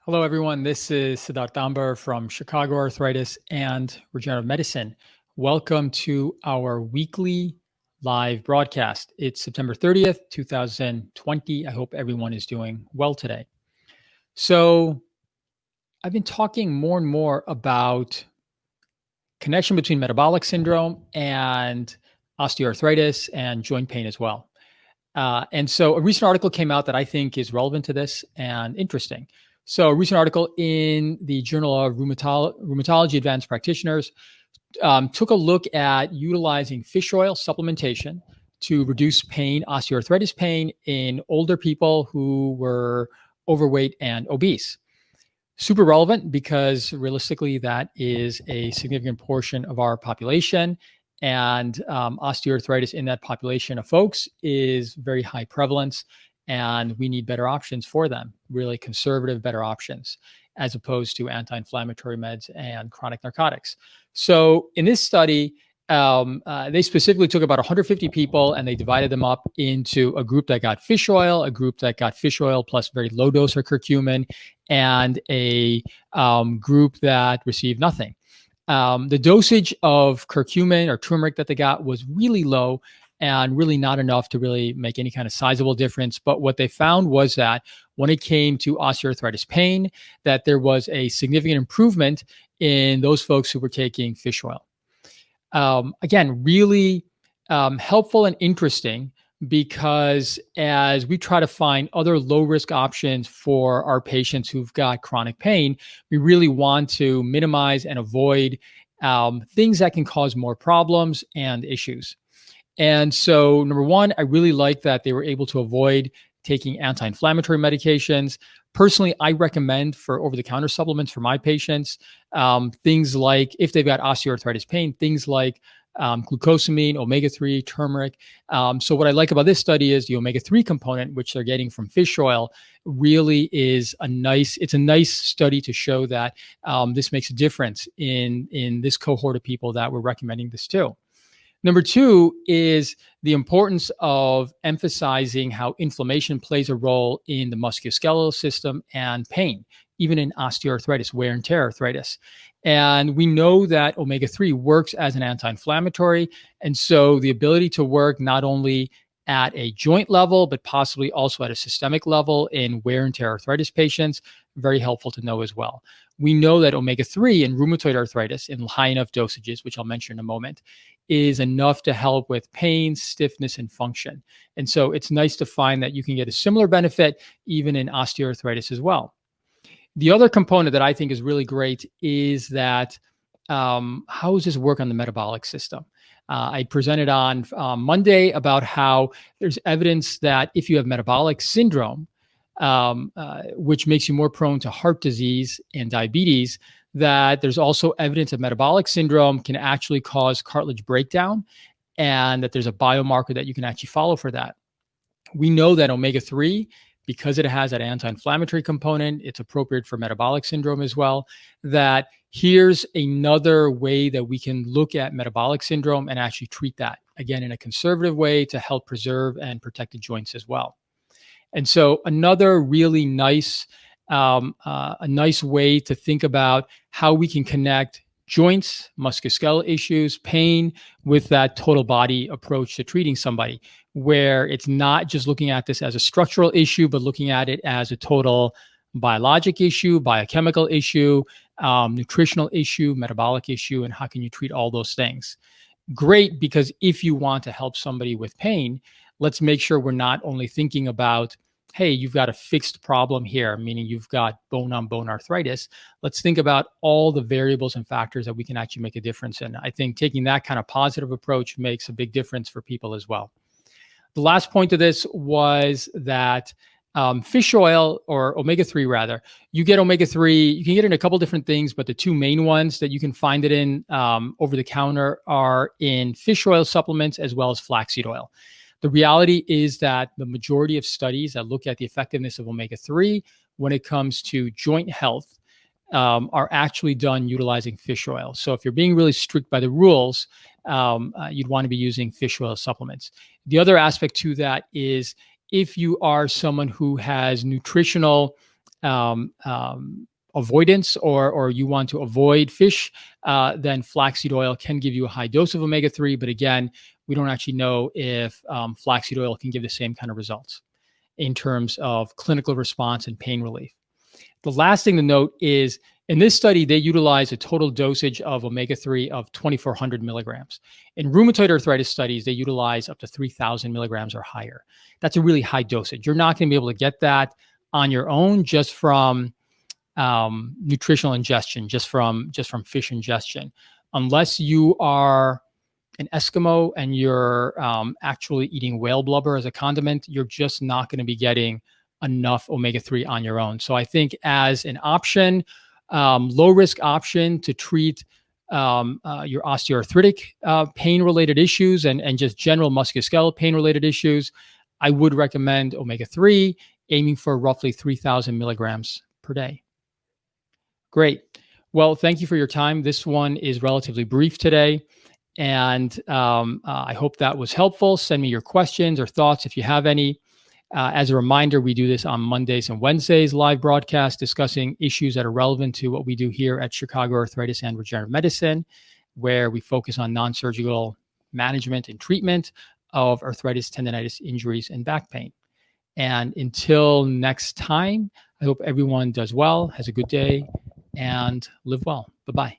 Hello, everyone. This is Siddharth Ambar from Chicago Arthritis and Regenerative Medicine. Welcome to our weekly live broadcast. It's September 30th, 2020. I hope everyone is doing well today. So, I've been talking more and more about connection between metabolic syndrome and osteoarthritis and joint pain as well. And so a recent article came out that I think is relevant to this and interesting. So a recent article in the Journal of Rheumatology Advanced Practitioners took a look at utilizing fish oil supplementation to reduce pain, osteoarthritis pain in older people who were overweight and obese. Super relevant because realistically, that is a significant portion of our population. And osteoarthritis in that population of folks is very high prevalence, and we need better options for them, really conservative, better options, as opposed to anti-inflammatory meds and chronic narcotics. So in this study, they specifically took about 150 people and they divided them up into a group that got fish oil, a group that got fish oil plus very low dose of curcumin, and a group that received nothing. The dosage of curcumin or turmeric that they got was really low and really not enough to really make any kind of sizable difference. But what they found was that when it came to osteoarthritis pain, that there was a significant improvement in those folks who were taking fish oil. Again, really helpful and interesting, because as we try to find other low-risk options for our patients who've got chronic pain, we really want to minimize and avoid things that can cause more problems and issues. And so, number one, I really like that they were able to avoid taking anti-inflammatory medications. Personally, I recommend for over-the-counter supplements for my patients, things like, if they've got osteoarthritis pain, things like glucosamine, omega-3, turmeric. So what I like about this study is the omega-3 component, which they're getting from fish oil, really is it's a nice study to show that this makes a difference in this cohort of people that we're recommending this to. Number two is the importance of emphasizing how inflammation plays a role in the musculoskeletal system and pain, even in osteoarthritis, wear and tear arthritis. And we know that omega-3 works as an anti-inflammatory. And so the ability to work not only at a joint level, but possibly also at a systemic level in wear and tear arthritis patients, very helpful to know as well. We know that omega-3 in rheumatoid arthritis in high enough dosages, which I'll mention in a moment, is enough to help with pain, stiffness, and function. And so it's nice to find that you can get a similar benefit even in osteoarthritis as well. The other component that I think is really great is that how does this work on the metabolic system? I presented on Monday about how there's evidence that if you have metabolic syndrome, which makes you more prone to heart disease and diabetes, that there's also evidence that metabolic syndrome can actually cause cartilage breakdown, and that there's a biomarker that you can actually follow for that. We know that omega-3, because it has that anti-inflammatory component, it's appropriate for metabolic syndrome as well, that here's another way that we can look at metabolic syndrome and actually treat that, again, in a conservative way to help preserve and protect the joints as well. And so another really nice way to think about how we can connect joints, musculoskeletal issues, pain with that total body approach to treating somebody, where it's not just looking at this as a structural issue, but looking at it as a total biologic issue, biochemical issue, nutritional issue, metabolic issue, and how can you treat all those things. Great, because if you want to help somebody with pain, let's make sure we're not only thinking about, hey, you've got a fixed problem here, meaning you've got bone-on-bone arthritis. Let's think about all the variables and factors that we can actually make a difference in. I think taking that kind of positive approach makes a big difference for people as well. The last point of this was that fish oil, or omega-3 rather, you get omega-3, you can get it in a couple different things, but the two main ones that you can find it in over the counter are in fish oil supplements as well as flaxseed oil. The reality is that the majority of studies that look at the effectiveness of omega-3 when it comes to joint health are actually done utilizing fish oil. So if you're being really strict by the rules, you'd want to be using fish oil supplements. The other aspect to that is if you are someone who has nutritional avoidance or you want to avoid fish, then flaxseed oil can give you a high dose of omega-3. But again, we don't actually know if flaxseed oil can give the same kind of results in terms of clinical response and pain relief. The last thing to note is in this study, they utilized a total dosage of omega-3 of 2,400 milligrams. In rheumatoid arthritis studies, they utilize up to 3,000 milligrams or higher. That's a really high dosage. You're not going to be able to get that on your own just from nutritional ingestion, just from fish ingestion, unless you are an Eskimo and you're actually eating whale blubber as a condiment. You're just not going to be getting enough omega-3 on your own. So I think as an option, low risk option to treat your osteoarthritic pain related issues and just general musculoskeletal pain related issues, I would recommend omega-3, aiming for roughly 3,000 milligrams per day. Great. Well, thank you for your time. This one is relatively brief today, and I hope that was helpful. Send me your questions or thoughts if you have any. As a reminder, we do this on Mondays and Wednesdays, live broadcast discussing issues that are relevant to what we do here at Chicago Arthritis and Regenerative Medicine, where we focus on non-surgical management and treatment of arthritis, tendonitis, injuries, and back pain. And until next time, I hope everyone does well, has a good day, and live well. Bye-bye.